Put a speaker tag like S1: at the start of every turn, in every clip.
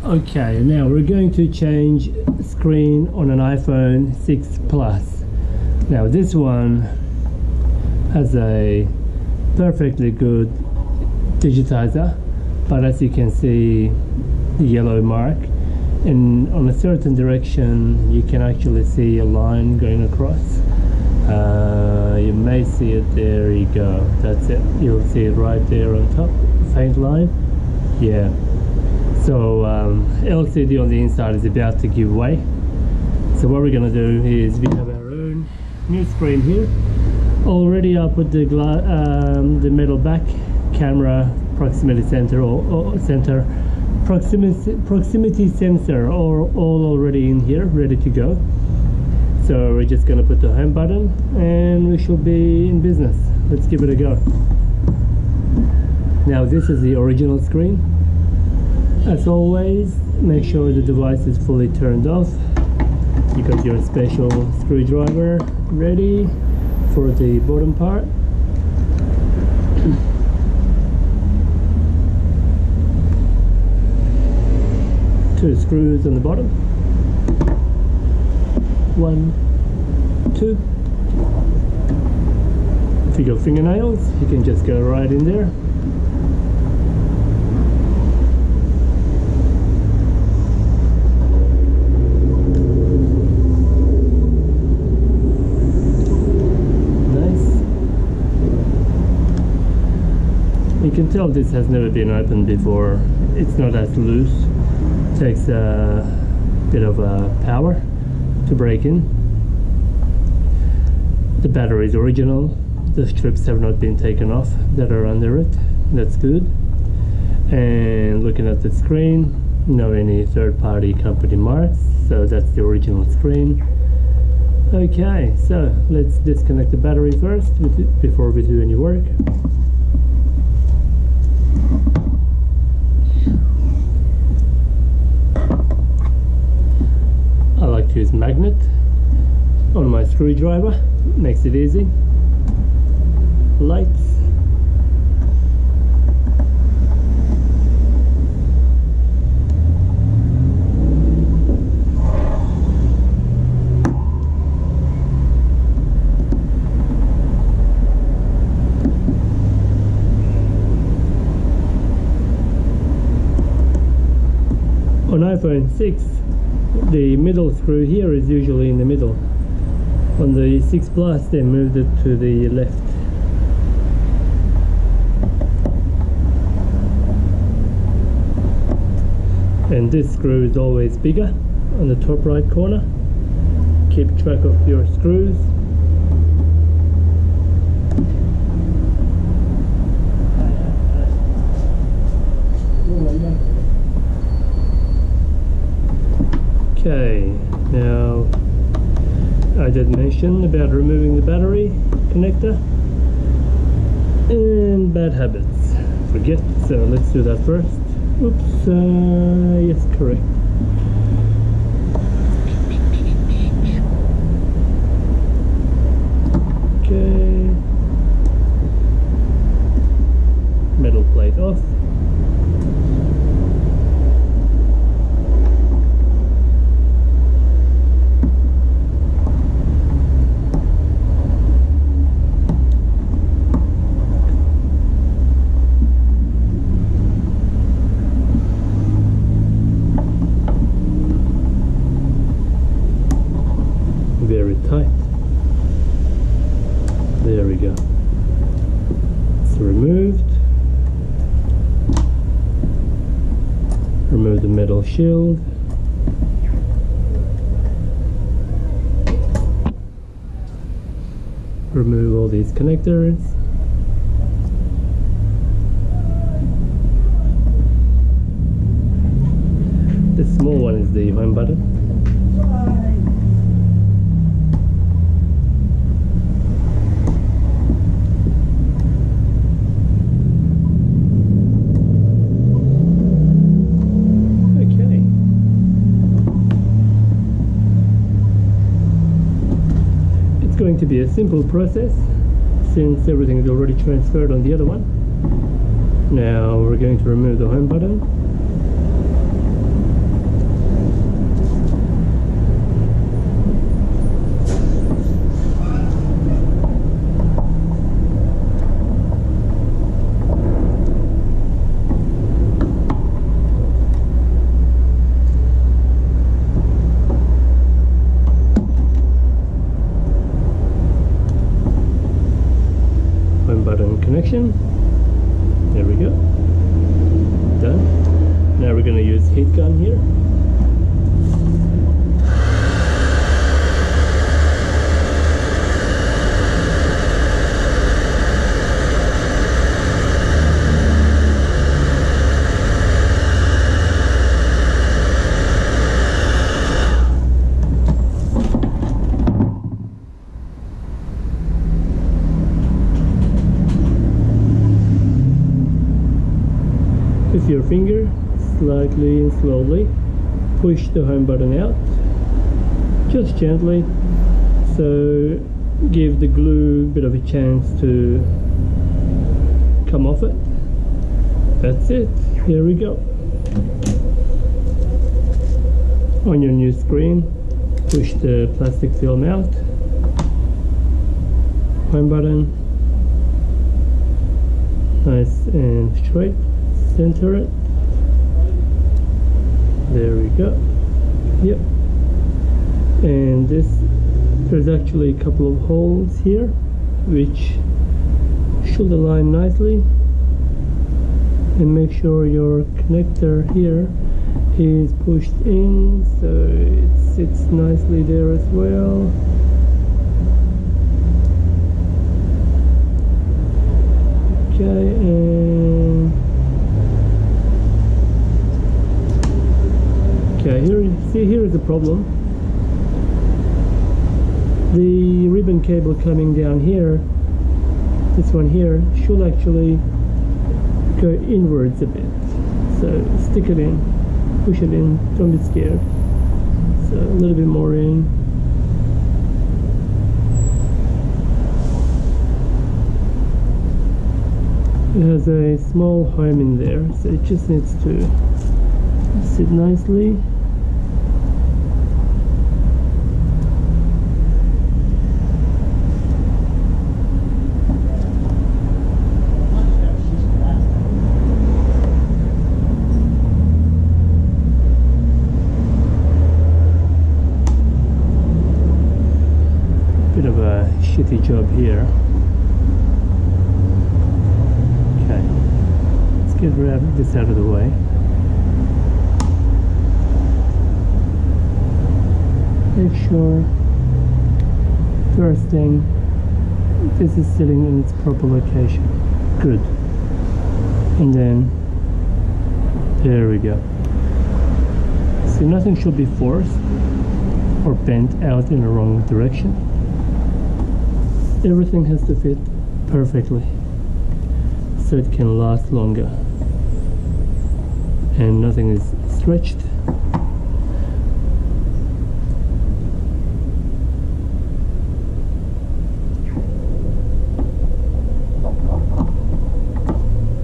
S1: Okay, now we're going to change screen on an iPhone 6 Plus. Now this one has a perfectly good digitizer, but as you can see the yellow mark, and on a certain direction you can actually see a line going across. You may see it, there you go, that's it, you'll see it right there on top, faint line. Yeah, so LCD on the inside is about to give way. So what we're going to do is we have our own new screen here. Already I put the metal back camera proximity sensor or center proximity sensor all already in here, ready to go. So we're just going to put the home button and we should be in business. Let's give it a go. Now this is the original screen. As always, make sure the device is fully turned off. You got your special screwdriver ready for the bottom part. Two screws on the bottom. 1, 2. If you got fingernails, you can just go right in there. You can tell this has never been opened before. It's not as loose. It takes a bit of power to break in. The battery is original. The strips have not been taken off that are under it. That's good. And looking at the screen, no any third-party company marks, so that's the original screen. Okay, so let's disconnect the battery first before we do any work. I like to use magnet on my screwdriver, makes it easy. Lights. On iPhone 6, the middle screw here is usually in the middle. On the 6 Plus they moved it to the left. And this screw is always bigger on the top right corner. Keep track of your screws. Okay, now I did mention about removing the battery connector and bad habits. Forget, so let's do that first. Oops, yes, correct. Okay, metal plate off. Very tight. There we go. It's removed. Remove the metal shield. Remove all these connectors. The small one is the home button. Going to be a simple process since everything is already transferred on the other one. Now we're going to remove the home button. button connection. There we go. Done. Now we're going to use heat gun here. With your finger, slightly and slowly push the home button out, just gently, so give the glue a bit of a chance to come off it. That's it. Here we go. On your new screen, push the plastic film out, home button, nice and straight. Center it. There we go. Yep. And there's actually a couple of holes here which should align nicely, and make sure your connector here is pushed in so it sits nicely there as well. Okay, and okay, here is the problem. The ribbon cable coming down here, this one here, should actually go inwards a bit. So stick it in, push it in, don't be scared. So a little bit more in. It has a small home in there, so it just needs to sit nicely. Bit of a shitty job here. Okay, let's get this out of the way. Make sure, first thing, this is sitting in its proper location. Good. And then, there we go. So nothing should be forced or bent out in the wrong direction. Everything has to fit perfectly so it can last longer and nothing is stretched.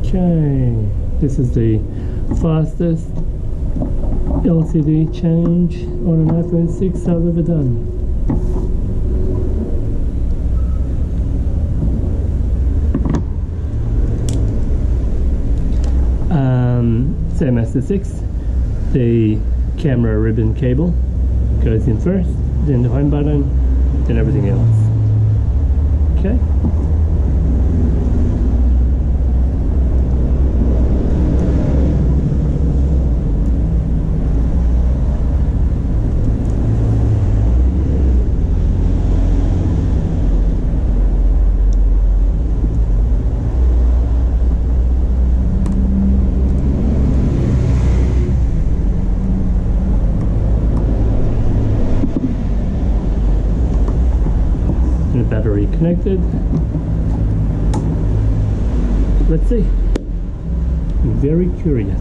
S1: Okay, this is the fastest LCD change on an iPhone 6 I've ever done. Same as the 6, the camera ribbon cable goes in first, then the home button, then everything else. Okay. Battery connected. Let's see. I'm very curious.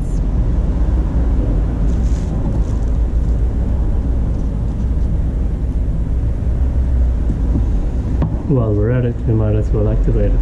S1: While we're at it, we might as well activate it.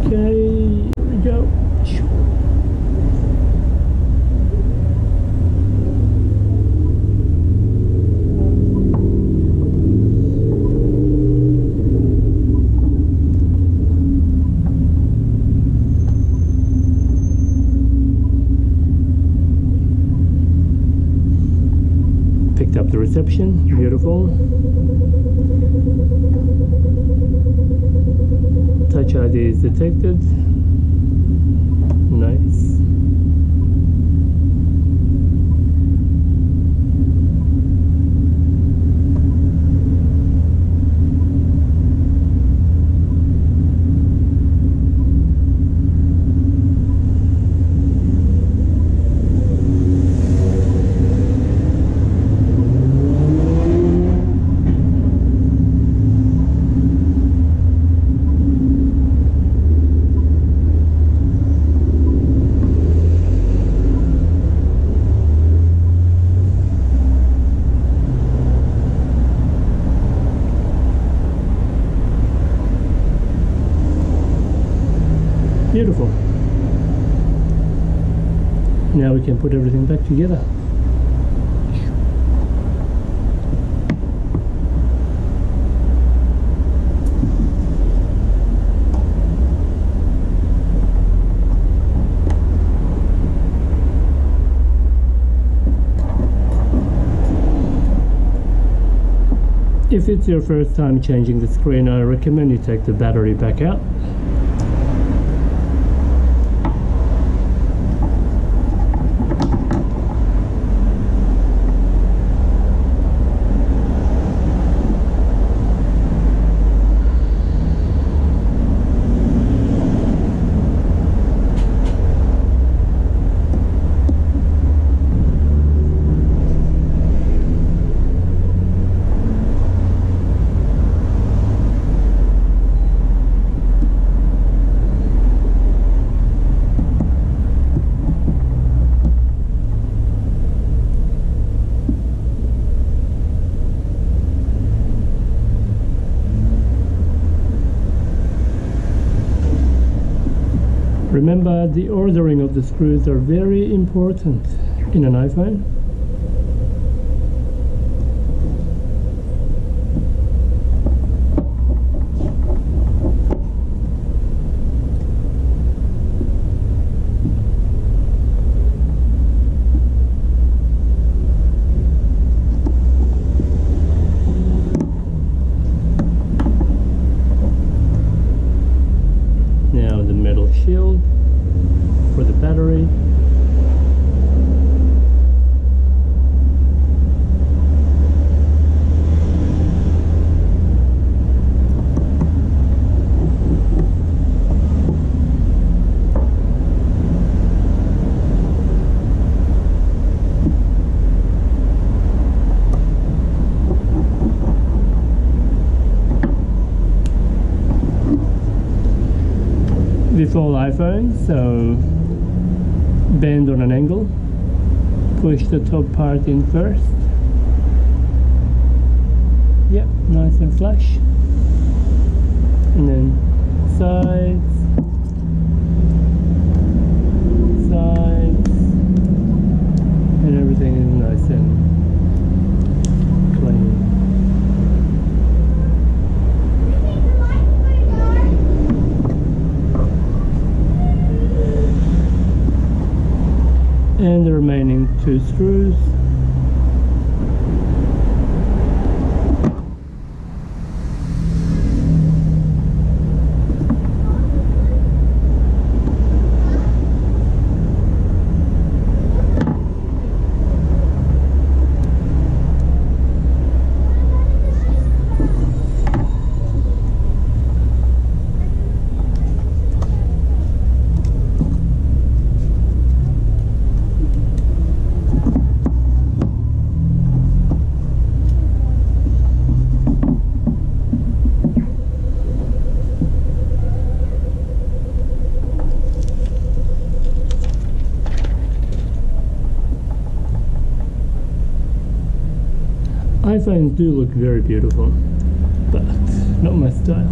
S1: Okay, here we go. the reception, beautiful. Touch ID is detected. Nice. Beautiful. Now we can put everything back together. If it's your first time changing the screen, I recommend you take the battery back out. Remember, the ordering of the screws are very important in an iPhone. Now the metal shield for the battery. Default iPhone, so bend on an angle, push the top part in first. Yep, nice and flush. And then sides, and everything is nice and clean. And the remaining 2 screws. iPhones do look very beautiful, but not my style.